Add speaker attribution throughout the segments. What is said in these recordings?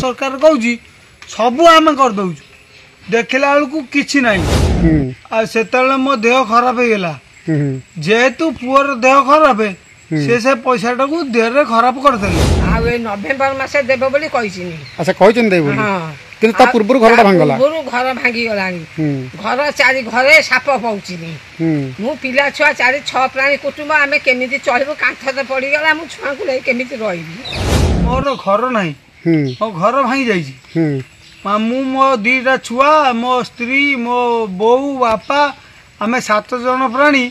Speaker 1: सरकार कहूँ सबू आम करदे देखला बेलू कि ना से मो देह खराब हो गला जेहेतु पुअर देह खराब से पैसा टाक देह खराब करदे
Speaker 2: नवेम्बर मासे देबे बोली कहिसिनी।
Speaker 3: अच्छा कहिसन देबे बोली किंतु ता पूर्व घरटा भांगला
Speaker 2: घर भांगी गलानी घर चारि घरे साप पहुचिनी मु पिला छुआ चारि छ प्राणी कुटुंब आमे केमिति चलबो कांठते पड़ी गला मु छुआ को ले केमिति रहिबी
Speaker 1: मोर घर नाही मो घर भांगी जाईची मु मो दीटा छुआ मो स्त्री मो बोऊ बापा आमे 7 जन प्राणी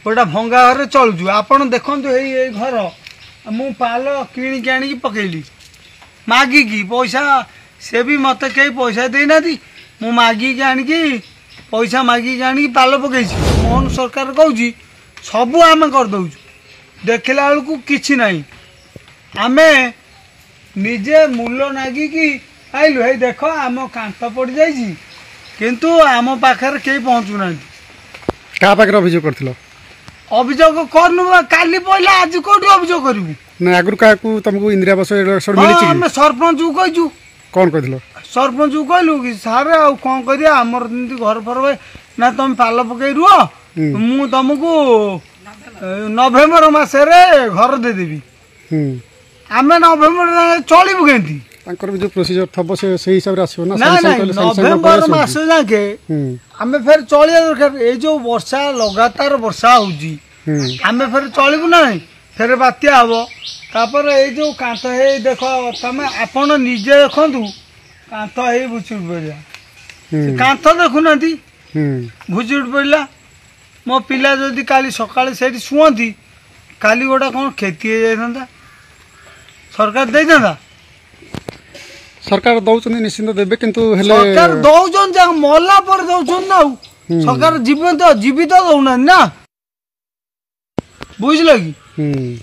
Speaker 1: गोटा भंगा घर चलुछु आपण देखंतु हे घर मु पाल किणी आनी पकेली मागिकी पैसा से भी मत कई पैसा देना मु मागिकी आनिकी पैसा मागिकी आनिकी पाल पकई मोहन सरकार कहूँ सबू आम करदे देखला बेलू कि ना आम निजे मूल नागिकी आइलु हे देख आम कांथ पड़ जाइए किंतु आम पाखे कई पहुँचुना
Speaker 3: क्या पाखे अभियोग कर
Speaker 1: अभियोग करनु काली पहला आज कौटी अभियोग करू
Speaker 3: ना आगु क्या तुमको इंदिरा आवास
Speaker 1: मिली सरपंच को कहीचु
Speaker 3: कौन कह
Speaker 1: सरपंच को कहलु कि सारे आ कौन करिया आमर घर फर ना तुम पाल पकई रुह मु तुमको नवेम्बर मसरे घर देदेवी आम नवेम्बर चलू केमती
Speaker 3: जो प्रोसीजर थब से हिसाब से आसो ना
Speaker 1: नवेम्बर मस जाके आम फिर चलिया दरकार ये जो वर्षा लगातार वर्षा होजी आम फिर चलू ना फिर बात्या हम तापर ये जो कांथ है देख तुम आपण निजे देखु कांथ है भुचुड़ पड़ा कांथ देखुना भुचुड़ पड़ा मो पिला जदि काली सकाଳେ ସେଇଠି ଶୁଅନ୍ତି କାଲି ଗୋଟା କ'ଣ କ୍ଷତି ହେଇଯାଇଥାନ୍ତା सरकार दे
Speaker 3: सरकार दौरान निश्चिंत देवे किंतु
Speaker 1: सरकार दौरान मरला पर दौरान ना सरकार जीवित जीवित दौना ना बुझल कि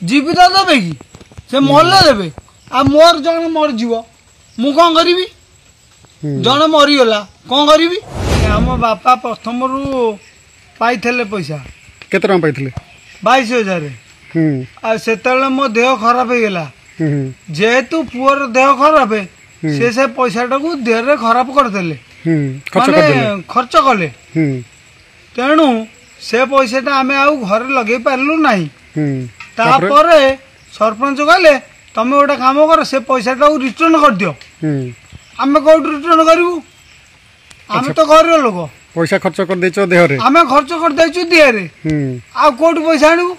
Speaker 1: जीवित देवे कि से मरले देवे आ मोर जन मरजी मु कौन करी जन मरीगला कौन करी आम बापा प्रथम रू पाई पैसा
Speaker 3: केते टका पाई
Speaker 1: 22,000 से मो देह खराब हो गला जेहेतु पुअर देह खराब से पैसा टाक देह खराब करदे खर्च कले तेणु से पैसा आम घर लगे पार्लु ना सरपंच कहले तुम गोटे काम कर से पैसा रिटर्न कर दियो आम कौट रिटर्न करूँ आम तो गरीब लोक
Speaker 3: पैसा खर्च कर देह
Speaker 1: आम खर्च कर देह आउट पैसा आणु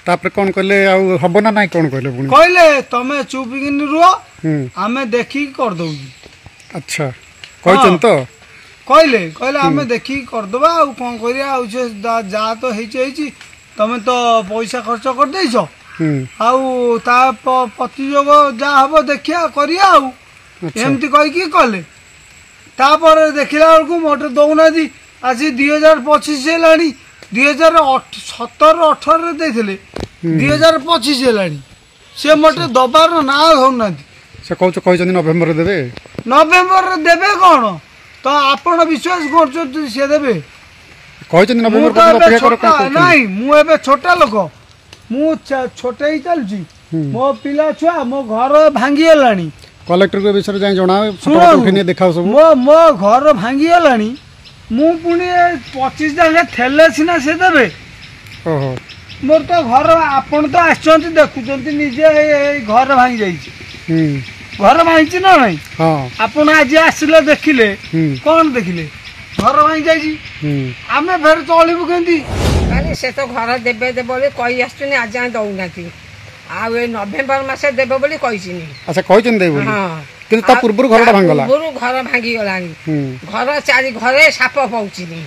Speaker 3: तापर कौन कहले हम ना ना कौन कहले
Speaker 1: कहले तुम चुप कि रुह आम देखी कर दो।
Speaker 3: अच्छा कहन तो
Speaker 1: कहले कहले आम देखी करदबा आ कौन करिया जा तो तुम तो पैसा खर्च कर देछ प्रतिजोग जा हम देखिया करिया एमती कहीकि कले तापर देखला बेलू मोटे दौना आज 2025 है 2017-18 देते 2025 है सी मोटे दबार ना होना
Speaker 3: से कहते नवेम्बर देवे
Speaker 1: कौन तो आपण विश्वास कर देवे नहीं मुझे छोटा लोक मु छोटे ही चलुची मो पिला छुआ मो घर भांगी गलानी
Speaker 3: कलेक्टर के विषय जाए जना देखा सब
Speaker 1: मो घर भांगी गलानी मु पुणी 25 जगह थेले सीना से देवे मोर तो घर आपण तो आसचंती देखुचंती निजे घर भांगी जाइए घर भांगी ना नहीं आपण आज आसिले देखिले कौन देखिले घर भांगी जाइए आम फिर चलू केमती
Speaker 2: से तो घर देवे देवे कही आसुनी आज जाए दौना नवेम्बर मासे देवे बोली कहिसिनी।
Speaker 3: अच्छा कहिसन देबे किंतु ता पूर्व घरटा भांगला
Speaker 2: घर भांगी गलानी घर चारि घरे साप पहुचिनी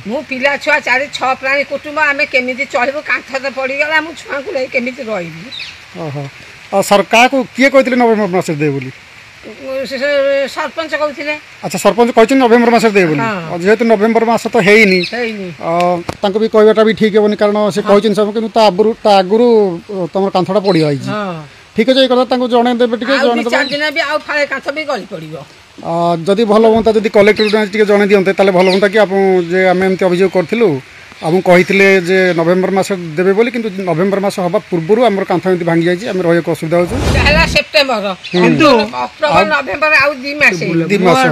Speaker 2: मु पिला छुआ चारि छ प्राणी कुटुंब आमे केमिति चलबो कांठते पड़ी गला मु छुआ को ले केमिति रहिबी
Speaker 3: सरकार को किए कहथिले नवेम्बर मासे दे बोली
Speaker 2: सरपंच कहथिले। अच्छा
Speaker 3: सरपंच कहछन नवेम्बर मासे दे बोली जेहेतु नवेम्बर मास तो हेइनी तांको भी कहबाटा भी ठीक हेबनी कारण से कहछन सब किंतु ता आगुरु तमर कांठटा पड़ी आइछि ठीक है कथा जन देवे जदि भल हाँ जब कलेक्टर जन दिखते भल हाँ कि आप आम एमती अभियोग करूँ ଆମକୁ କହିଥିଲେ ଯେ ନଭେମ୍ବର ମାସ ଦେବେ ବୋଲି କିନ୍ତୁ ନଭେମ୍ବର ମାସ ହବା ପୂର୍ବରୁ ଆମର କାନ୍ଥ ଏମିତି ଭାଙ୍ଗି ଯାଇଛି ଆମେ ରହିବାକୁ ଅସୁବିଧା ହଉଛୁ
Speaker 2: ହେଲା ସେପ୍ଟେମ୍ବର
Speaker 1: କିନ୍ତୁ
Speaker 2: ଅକ୍ଟୋବର ନଭେମ୍ବର ଆଉ 2 ମାସ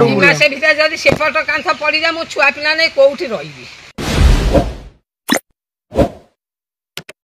Speaker 3: 2 ମାସ
Speaker 2: ଭିତରେ ଯଦି ସେପଟ କାନ୍ଥ ପଡ଼ିଯାଏ ମୋ ଛୁଆ ପିଲା ନେଇ କୋଉଠି ରହିବି